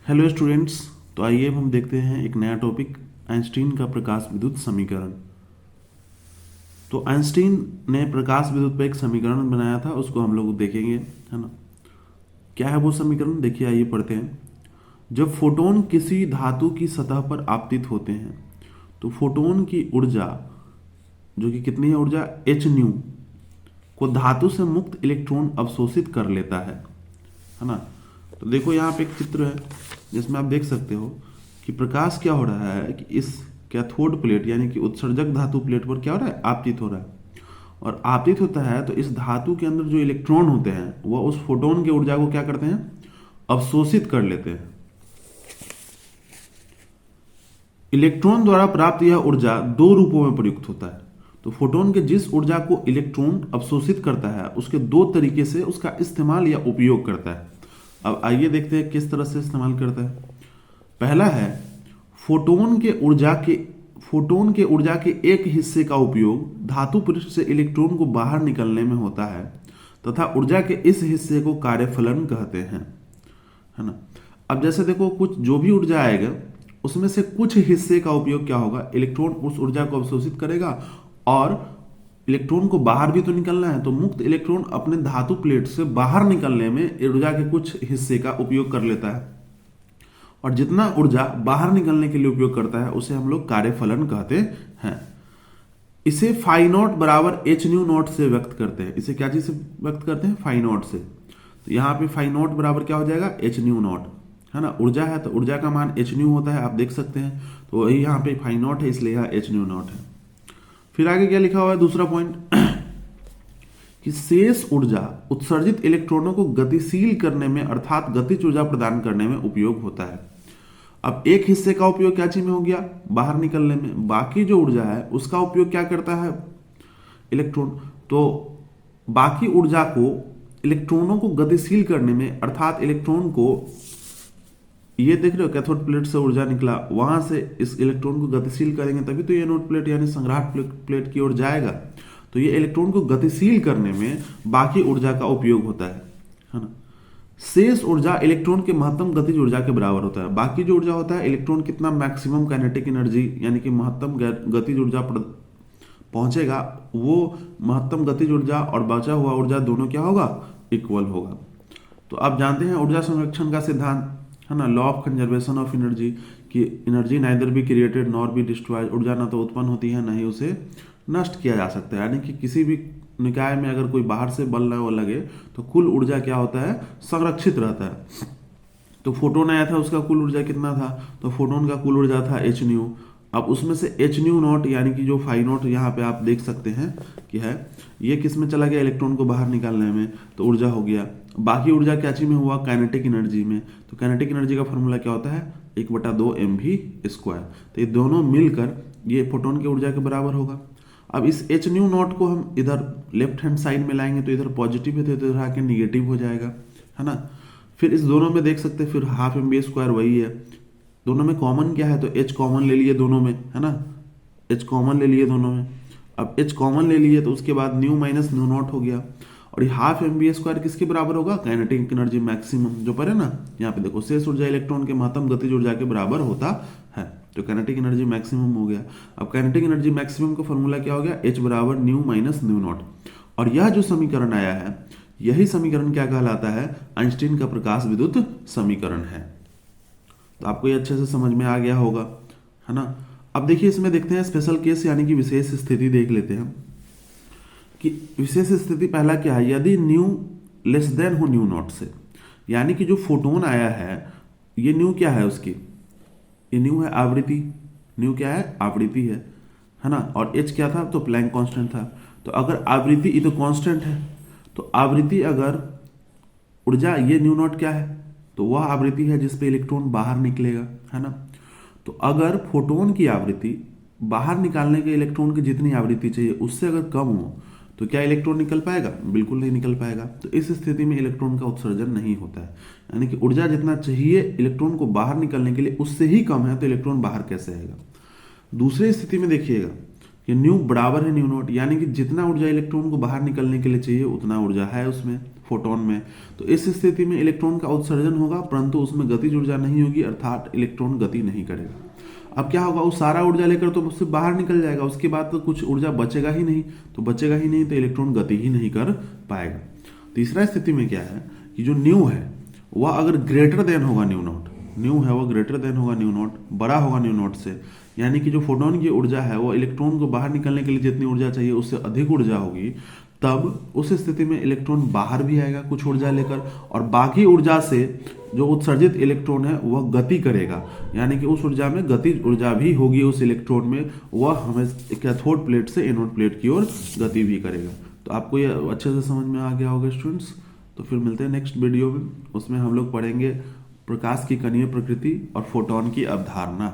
Hello students. तो आइए अब हम देखते हैं एक नया टॉपिक, आइंस्टीन का प्रकाश विद्युत समीकरण। तो आइंस्टीन ने प्रकाश विद्युत पर एक समीकरण बनाया था, उसको हम लोग देखेंगे, है ना। क्या है वो समीकरण, देखिए आइए पढ़ते हैं। जब फोटोन किसी धातु की सतह पर आपतित होते हैं तो फोटोन की ऊर्जा, जो कि कितनी है ऊर्जा, एच न्यू, को धातु से मुक्त इलेक्ट्रॉन अवशोषित कर लेता है ना। तो देखो यहाँ पे एक चित्र है जिसमें आप देख सकते हो कि प्रकाश क्या हो रहा है कि इस कैथोड प्लेट यानी कि उत्सर्जक धातु प्लेट पर क्या हो रहा है, आपतित हो रहा है। और आपतित होता है तो इस धातु के अंदर जो इलेक्ट्रॉन होते हैं वह उस फोटोन की ऊर्जा को क्या करते हैं, अवशोषित कर लेते हैं। इलेक्ट्रॉन द्वारा प्राप्त यह ऊर्जा दो रूपों में प्रयुक्त होता है। तो फोटोन के जिस ऊर्जा को इलेक्ट्रॉन अवशोषित करता है उसके दो तरीके से उसका इस्तेमाल या उपयोग करता है। अब आइए देखते हैं किस तरह से इस्तेमाल करता है। पहला है फोटोन के ऊर्जा के फोटोन के ऊर्जा के एक हिस्से का उपयोग धातु पृष्ठ से इलेक्ट्रॉन को बाहर निकलने में होता है तथा ऊर्जा के इस हिस्से को कार्यफलन कहते हैं, है ना। अब जैसे देखो, कुछ जो भी ऊर्जा आएगा उसमें से कुछ हिस्से का उपयोग क्या होगा, इलेक्ट्रॉन उस ऊर्जा को अवशोषित करेगा और इलेक्ट्रॉन को बाहर भी तो निकलना है, तो मुक्त इलेक्ट्रॉन अपने धातु प्लेट से बाहर निकलने में ऊर्जा के कुछ हिस्से का उपयोग कर लेता है। और जितना ऊर्जा बाहर निकलने के लिए उपयोग करता है उसे हम लोग कार्यफलन कहते हैं। इसे फाई नॉट बराबर एच न्यू नॉट से व्यक्त करते हैं। इसे क्या चीज से व्यक्त करते हैं, फाई नॉट से। तो यहाँ पे फाई नॉट बराबर क्या हो जाएगा, एच न्यू नॉट, है ना। ऊर्जा है तो ऊर्जा का मान एच न्यू होता है, आप देख सकते हैं। तो वही यहाँ पे फाई नॉट है, इसलिए यहाँ एच न्यू नॉट है। फिर आगे क्या लिखा हुआ है, दूसरा पॉइंट कि शेष ऊर्जा उत्सर्जित इलेक्ट्रॉनों को गतिशील करने में अर्थात गतिज ऊर्जा प्रदान करने में उपयोग होता है। अब एक हिस्से का उपयोग क्या चीज में हो गया, बाहर निकलने में। बाकी जो ऊर्जा है उसका उपयोग क्या करता है, इलेक्ट्रॉन। तो बाकी ऊर्जा को इलेक्ट्रॉनों को गतिशील करने में अर्थात इलेक्ट्रॉन को, ये देख रहे हो कैथोड प्लेट से ऊर्जा निकला, वहां से इस इलेक्ट्रॉन को गतिशील करेंगे तभी तो ये एनोड प्लेट यानी संग्राहक प्लेट की ओर जाएगा। तो ये इलेक्ट्रॉन को गतिशील करने में बाकी ऊर्जा का उपयोग होता है ना। शेष ऊर्जा इलेक्ट्रॉन के महत्तम गतिज ऊर्जा के बराबर होता है। बाकी जो ऊर्जा होता है, इलेक्ट्रॉन कितना मैक्सिमम काइनेटिक एनर्जी यानी कि महत्तम गतिज ऊर्जा पहुंचेगा, वो महत्तम गतिज ऊर्जा और बचा हुआ ऊर्जा दोनों क्या होगा, इक्वल होगा। तो आप जानते हैं ऊर्जा संरक्षण का सिद्धांत, है ना, law of conservation of energy, कि energy neither be created nor be destroyed. ऊर्जा ना तो उत्पन्न होती है ना ही उसे नष्ट किया जा सकता है। यानी कि किसी भी निकाय में अगर कोई बाहर से बल ना लगे तो कुल ऊर्जा क्या होता है, संरक्षित रहता है। तो फोटोन आया था, उसका कुल ऊर्जा कितना था, तो फोटोन का कुल ऊर्जा था एच न्यू। अब उसमें से एच न्यू नॉट यानी कि जो फाई नॉट यहाँ पे आप देख सकते हैं कि है, ये किस में चला गया, इलेक्ट्रॉन को बाहर निकालने में, तो ऊर्जा हो गया। बाकी ऊर्जा क्या चीज में हुआ, काइनेटिक एनर्जी में। तो काइनेटिक एनर्जी का फॉर्मूला क्या होता है, 1/2 mv²। तो ये दोनों मिलकर ये फोटोन की ऊर्जा के बराबर होगा। अब इस एच न्यू नॉट को हम इधर लेफ्ट हैंड साइड में लाएंगे तो इधर पॉजिटिव है तो इधर आके निगेटिव हो जाएगा, है ना। फिर इस दोनों में देख सकते हैं, फिर हाफ mv² वही है। दोनों में कॉमन क्या है, तो एच कॉमन ले लिए दोनों में, है ना, एच कॉमन ले लिए दोनों में। अब एच कॉमन ले लिए तो उसके बाद न्यू माइनस न्यू नॉट हो गया। और ये हाफ mv² किसके बराबर होगा, काइनेटिक एनर्जी मैक्सिमम, जो पर है ना यहाँ पे देखो, शेष ऊर्जा इलेक्ट्रॉन के महत्तम गतिज ऊर्जा के बराबर होता है। तो काइनेटिक एनर्जी मैक्सिमम हो गया। अब काइनेटिक एनर्जी मैक्सिमम का फॉर्मूला क्या हो गया, एच बराबर न्यू माइनस न्यू नॉट। और यह जो समीकरण आया है, यही समीकरण क्या कहलाता है, आइंस्टीन का प्रकाश विद्युत समीकरण है। तो आपको ये अच्छे से समझ में आ गया होगा, है ना। अब देखिए इसमें देखते हैं स्पेशल केस यानी कि विशेष स्थिति देख लेते हैं कि विशेष स्थिति पहला क्या है, यदि न्यू लेस देन हो न्यू नॉट से। यानी कि जो फोटोन आया है, ये न्यू क्या है उसकी, ये न्यू है आवृत्ति, न्यू क्या है, आवृत्ति है ना। और एच क्या था, तो प्लैंक कांस्टेंट था। तो अगर आवृत्ति, ये तो कांस्टेंट है, तो आवृत्ति अगर ऊर्जा, ये न्यू नॉट क्या है, तो वह आवृत्ति है जिस पे इलेक्ट्रॉन बाहर निकलेगा, है ना। तो अगर फोटोन की आवृत्ति बाहर निकालने के इलेक्ट्रॉन की जितनी आवृत्ति चाहिए उससे अगर कम हो तो क्या इलेक्ट्रॉन निकल पाएगा, बिल्कुल नहीं निकल पाएगा। तो इस स्थिति में इलेक्ट्रॉन का उत्सर्जन नहीं होता है। यानी कि ऊर्जा जितना चाहिए इलेक्ट्रॉन को बाहर निकलने के लिए उससे ही कम है, तो इलेक्ट्रॉन बाहर कैसे आएगा। दूसरी स्थिति में देखिएगा कि न्यू बराबर है न्यू नॉट, यानी कि जितना ऊर्जा इलेक्ट्रॉन को बाहर निकलने के लिए चाहिए उतना ऊर्जा है उसमें फोटोन में। तो इस स्थिति में इलेक्ट्रॉन का उत्सर्जन होगा परंतु उसमें गतिज ऊर्जा नहीं होगी, अर्थात इलेक्ट्रॉन गति नहीं करेगा। अब क्या होगा, वो सारा ऊर्जा लेकर तो उससे बाहर निकल जाएगा, उसके बाद तो कुछ ऊर्जा बचेगा ही नहीं, तो बचेगा ही नहीं तो इलेक्ट्रॉन गति ही नहीं कर पाएगा। तीसरा स्थिति में क्या है कि जो न्यू है वह अगर ग्रेटर देन होगा न्यू नॉट, न्यू है वह ग्रेटर देन होगा न्यू नॉट, बड़ा होगा न्यू नॉट से, यानी कि जो फोटोन की ऊर्जा है वो इलेक्ट्रॉन को बाहर निकलने के लिए जितनी ऊर्जा चाहिए उससे अधिक ऊर्जा होगी, तब उस स्थिति में इलेक्ट्रॉन बाहर भी आएगा कुछ ऊर्जा लेकर, और बाकी ऊर्जा से जो उत्सर्जित इलेक्ट्रॉन है वह गति करेगा, यानी कि उस ऊर्जा में गतिज ऊर्जा भी होगी उस इलेक्ट्रॉन में, वह हमें कैथोड प्लेट से एनोड प्लेट की ओर गति भी करेगा। तो आपको ये अच्छे से समझ में आ गया होगा स्टूडेंट्स। तो फिर मिलते हैं नेक्स्ट वीडियो में, उसमें हम लोग पढ़ेंगे प्रकाश की कणीय प्रकृति और फोटोन की अवधारणा।